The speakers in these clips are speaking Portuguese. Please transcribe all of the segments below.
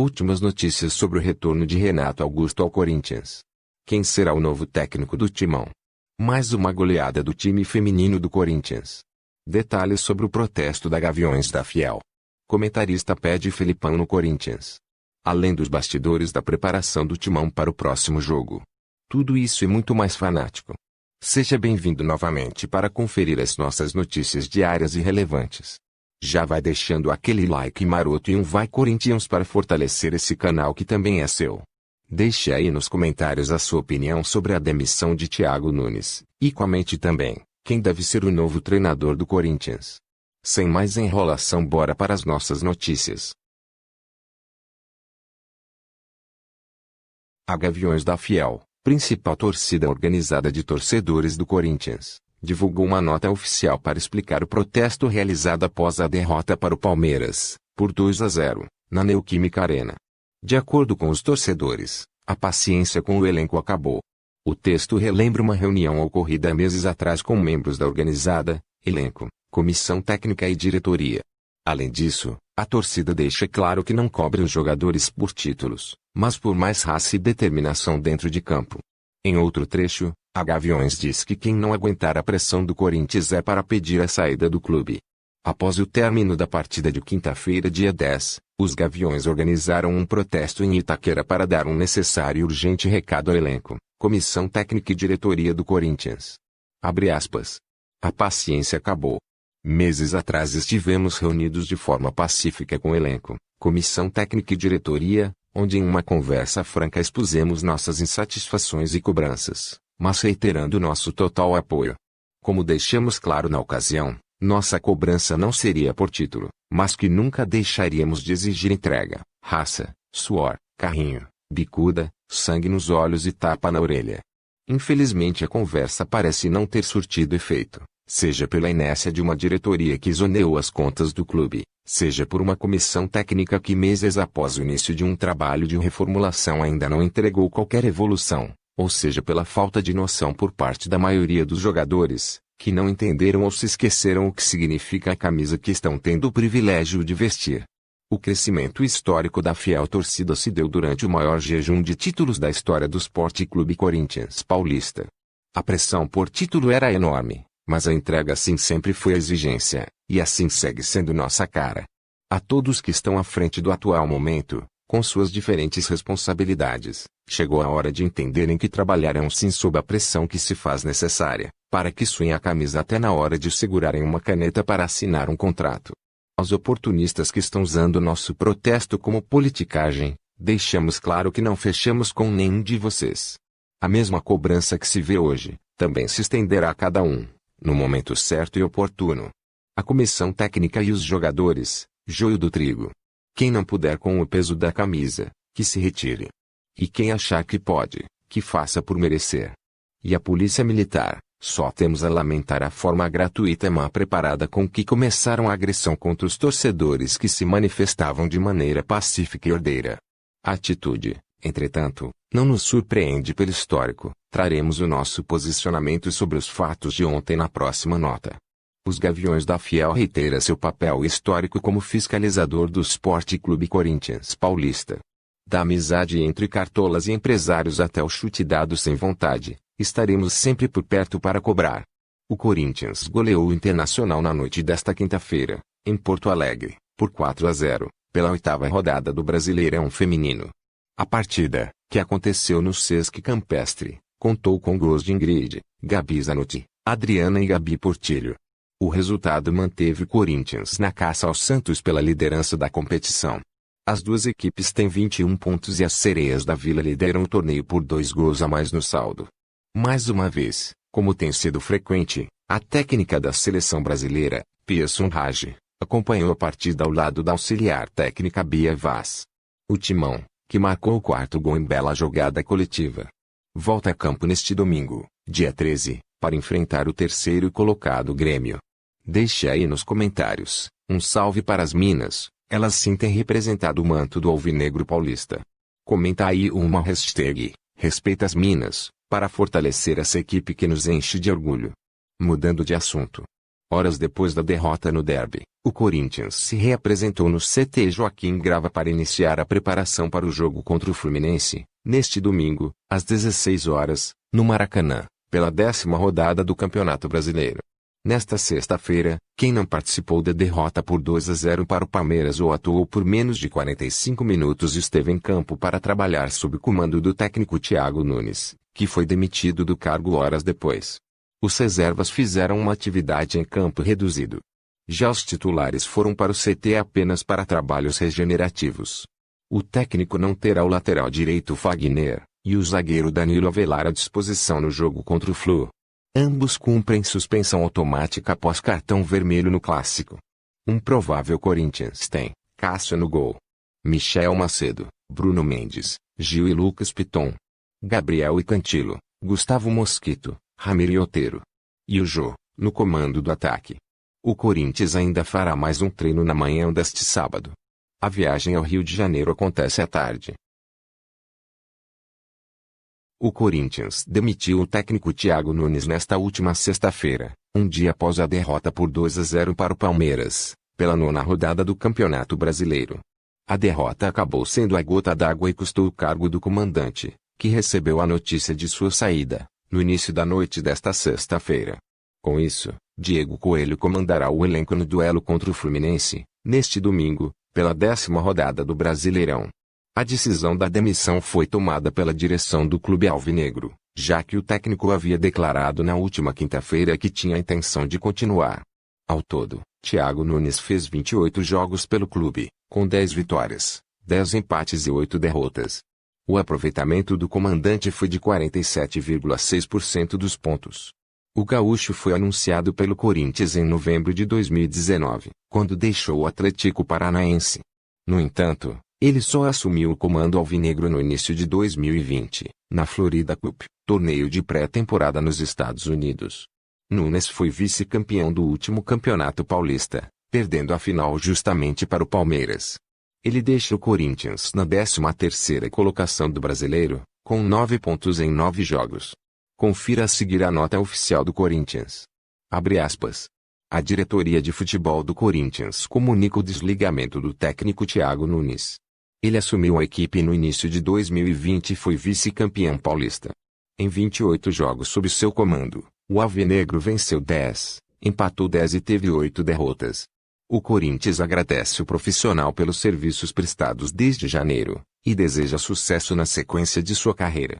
Últimas notícias sobre o retorno de Renato Augusto ao Corinthians. Quem será o novo técnico do Timão? Mais uma goleada do time feminino do Corinthians. Detalhes sobre o protesto da Gaviões da Fiel. Comentarista pede Felipão no Corinthians. Além dos bastidores da preparação do Timão para o próximo jogo. Tudo isso e muito mais fanático. Seja bem-vindo novamente para conferir as nossas notícias diárias e relevantes. Já vai deixando aquele like maroto e um vai Corinthians para fortalecer esse canal que também é seu. Deixe aí nos comentários a sua opinião sobre a demissão de Thiago Nunes, e comente também, quem deve ser o novo treinador do Corinthians. Sem mais enrolação, bora para as nossas notícias. A Gaviões da Fiel, principal torcida organizada de torcedores do Corinthians, divulgou uma nota oficial para explicar o protesto realizado após a derrota para o Palmeiras, por 2-0, na Neoquímica Arena. De acordo com os torcedores, a paciência com o elenco acabou. O texto relembra uma reunião ocorrida há meses atrás com membros da organizada, elenco, comissão técnica e diretoria. Além disso, a torcida deixa claro que não cobre os jogadores por títulos, mas por mais raça e determinação dentro de campo. Em outro trecho, a Gaviões diz que quem não aguentar a pressão do Corinthians é para pedir a saída do clube. Após o término da partida de quinta-feira, dia 10, os Gaviões organizaram um protesto em Itaquera para dar um necessário e urgente recado ao elenco, comissão técnica e diretoria do Corinthians. Abre aspas. A paciência acabou. Meses atrás estivemos reunidos de forma pacífica com o elenco, comissão técnica e diretoria, onde em uma conversa franca expusemos nossas insatisfações e cobranças, mas reiterando nosso total apoio. Como deixamos claro na ocasião, nossa cobrança não seria por título, mas que nunca deixaríamos de exigir entrega, raça, suor, carrinho, bicuda, sangue nos olhos e tapa na orelha. Infelizmente a conversa parece não ter surtido efeito, seja pela inércia de uma diretoria que isoneou as contas do clube, seja por uma comissão técnica que meses após o início de um trabalho de reformulação ainda não entregou qualquer evolução, ou seja pela falta de noção por parte da maioria dos jogadores, que não entenderam ou se esqueceram o que significa a camisa que estão tendo o privilégio de vestir. O crescimento histórico da fiel torcida se deu durante o maior jejum de títulos da história do Sport Clube Corinthians Paulista. A pressão por título era enorme, mas a entrega assim sempre foi a exigência, e assim segue sendo nossa cara. A todos que estão à frente do atual momento, com suas diferentes responsabilidades, chegou a hora de entenderem que trabalharão sim sob a pressão que se faz necessária, para que suem a camisa até na hora de segurarem uma caneta para assinar um contrato. Aos oportunistas que estão usando nosso protesto como politicagem, deixamos claro que não fechamos com nenhum de vocês. A mesma cobrança que se vê hoje, também se estenderá a cada um, no momento certo e oportuno. A comissão técnica e os jogadores, joio do trigo. Quem não puder com o peso da camisa, que se retire. E quem achar que pode, que faça por merecer. E a polícia militar, só temos a lamentar a forma gratuita e mal preparada com que começaram a agressão contra os torcedores que se manifestavam de maneira pacífica e ordeira. A atitude, entretanto, não nos surpreende pelo histórico. Traremos o nosso posicionamento sobre os fatos de ontem na próxima nota. Os Gaviões da Fiel reitera seu papel histórico como fiscalizador do Sport Clube Corinthians Paulista. Da amizade entre cartolas e empresários até o chute dado sem vontade, estaremos sempre por perto para cobrar. O Corinthians goleou o Internacional na noite desta quinta-feira, em Porto Alegre, por 4-0, pela 8ª rodada do Brasileirão Feminino. A partida, que aconteceu no Sesc Campestre, contou com gols de Ingrid, Gabi Zanotti, Adriana e Gabi Portilho. O resultado manteve o Corinthians na caça ao Santos pela liderança da competição. As duas equipes têm 21 pontos e as Sereias da Vila lideram o torneio por 2 gols a mais no saldo. Mais uma vez, como tem sido frequente, a técnica da seleção brasileira, Pia Sundhage, acompanhou a partida ao lado da auxiliar técnica Bia Vaz. O Timão, que marcou o 4º gol em bela jogada coletiva, volta a campo neste domingo, dia 13, para enfrentar o 3º colocado Grêmio. Deixe aí nos comentários, um salve para as Minas, elas sim têm representado o manto do alvinegro paulista. Comenta aí uma hashtag, respeita as Minas, para fortalecer essa equipe que nos enche de orgulho. Mudando de assunto. Horas depois da derrota no derby, o Corinthians se reapresentou no CT Joaquim Grava para iniciar a preparação para o jogo contra o Fluminense, neste domingo, às 16 horas, no Maracanã, pela 10ª rodada do Campeonato Brasileiro. Nesta sexta-feira, quem não participou da derrota por 2-0 para o Palmeiras ou atuou por menos de 45 minutos esteve em campo para trabalhar sob o comando do técnico Thiago Nunes, que foi demitido do cargo horas depois. Os reservas fizeram uma atividade em campo reduzido. Já os titulares foram para o CT apenas para trabalhos regenerativos. O técnico não terá o lateral direito Fagner e o zagueiro Danilo Avelar à disposição no jogo contra o Flu. Ambos cumprem suspensão automática após cartão vermelho no clássico. Um provável Corinthians tem Cássio no gol, Michel Macedo, Bruno Mendes, Gil e Lucas Piton, Gabriel e Cantilo, Gustavo Mosquito, Ramiro e Otero. E o Jô, no comando do ataque. O Corinthians ainda fará mais um treino na manhã deste sábado. A viagem ao Rio de Janeiro acontece à tarde. O Corinthians demitiu o técnico Thiago Nunes nesta última sexta-feira, um dia após a derrota por 2-0 para o Palmeiras, pela 9ª rodada do Campeonato Brasileiro. A derrota acabou sendo a gota d'água e custou o cargo do comandante, que recebeu a notícia de sua saída, no início da noite desta sexta-feira. Com isso, Diego Coelho comandará o elenco no duelo contra o Fluminense, neste domingo, pela 10ª rodada do Brasileirão. A decisão da demissão foi tomada pela direção do clube alvinegro, já que o técnico havia declarado na última quinta-feira que tinha a intenção de continuar. Ao todo, Thiago Nunes fez 28 jogos pelo clube, com 10 vitórias, 10 empates e 8 derrotas. O aproveitamento do comandante foi de 47,6% dos pontos. O gaúcho foi anunciado pelo Corinthians em novembro de 2019, quando deixou o Atlético Paranaense. No entanto, ele só assumiu o comando alvinegro no início de 2020, na Florida Cup, torneio de pré-temporada nos Estados Unidos. Nunes foi vice-campeão do último Campeonato Paulista, perdendo a final justamente para o Palmeiras. Ele deixa o Corinthians na 13ª colocação do Brasileiro, com 9 pontos em 9 jogos. Confira a seguir a nota oficial do Corinthians. Abre aspas. A diretoria de futebol do Corinthians comunica o desligamento do técnico Thiago Nunes. Ele assumiu a equipe no início de 2020 e foi vice-campeão paulista. Em 28 jogos sob seu comando, o alvinegro venceu 10, empatou 10 e teve 8 derrotas. O Corinthians agradece o profissional pelos serviços prestados desde janeiro, e deseja sucesso na sequência de sua carreira.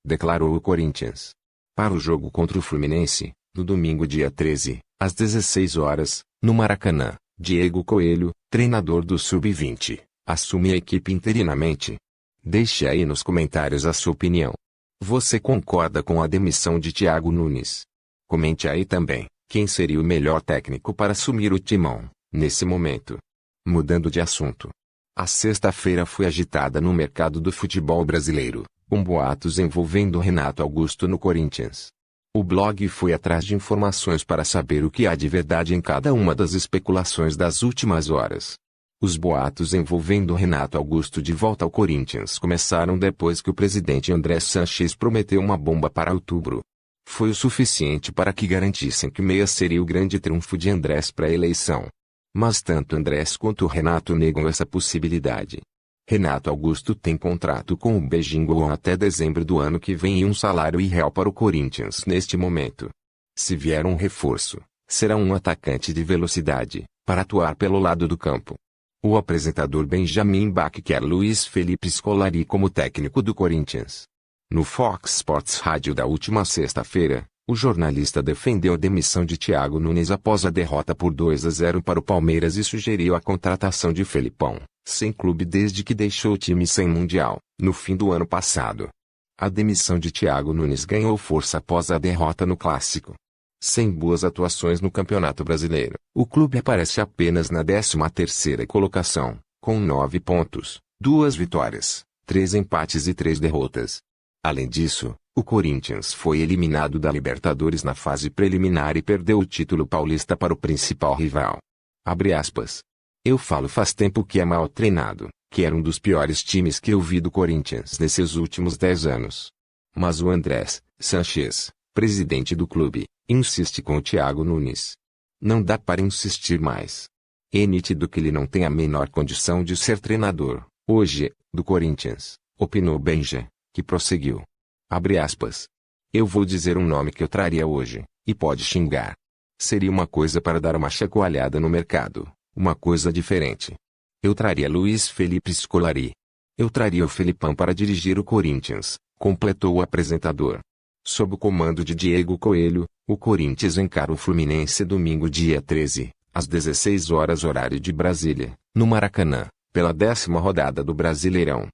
Declarou o Corinthians. Para o jogo contra o Fluminense, no domingo dia 13, às 16 horas, no Maracanã, Diego Coelho, treinador do Sub-20, assume a equipe interinamente. Deixe aí nos comentários a sua opinião. Você concorda com a demissão de Thiago Nunes? Comente aí também, quem seria o melhor técnico para assumir o timão, nesse momento. Mudando de assunto. A sexta-feira foi agitada no mercado do futebol brasileiro, com boatos envolvendo Renato Augusto no Corinthians. O blog foi atrás de informações para saber o que há de verdade em cada uma das especulações das últimas horas. Os boatos envolvendo Renato Augusto de volta ao Corinthians começaram depois que o presidente André Sanches prometeu uma bomba para outubro. Foi o suficiente para que garantissem que Meia seria o grande triunfo de Andrés para a eleição. Mas tanto Andrés quanto Renato negam essa possibilidade. Renato Augusto tem contrato com o Beijinho até dezembro do ano que vem e um salário irreal para o Corinthians neste momento. Se vier um reforço, será um atacante de velocidade, para atuar pelo lado do campo. O apresentador Benjamin Bach quer Luiz Felipe Scolari como técnico do Corinthians. No Fox Sports Rádio da última sexta-feira, o jornalista defendeu a demissão de Thiago Nunes após a derrota por 2-0 para o Palmeiras e sugeriu a contratação de Felipão, sem clube desde que deixou o time sem Mundial, no fim do ano passado. A demissão de Thiago Nunes ganhou força após a derrota no Clássico. Sem boas atuações no Campeonato Brasileiro, o clube aparece apenas na 13ª colocação, com 9 pontos, 2 vitórias, 3 empates e 3 derrotas. Além disso, o Corinthians foi eliminado da Libertadores na fase preliminar e perdeu o título paulista para o principal rival. Abre aspas. Eu falo faz tempo que é mal treinado, que era um dos piores times que eu vi do Corinthians nesses últimos 10 anos. Mas o Andrés Sanches, presidente do clube, insiste com o Thiago Nunes. Não dá para insistir mais. É nítido que ele não tem a menor condição de ser treinador, hoje, do Corinthians, opinou Benja, que prosseguiu. Abre aspas. Eu vou dizer um nome que eu traria hoje, e pode xingar. Seria uma coisa para dar uma chacoalhada no mercado, uma coisa diferente. Eu traria Luiz Felipe Scolari. Eu traria o Felipão para dirigir o Corinthians, completou o apresentador. Sob o comando de Diego Coelho, o Corinthians encara o Fluminense domingo dia 13, às 16 horas horário de Brasília, no Maracanã, pela 10ª rodada do Brasileirão.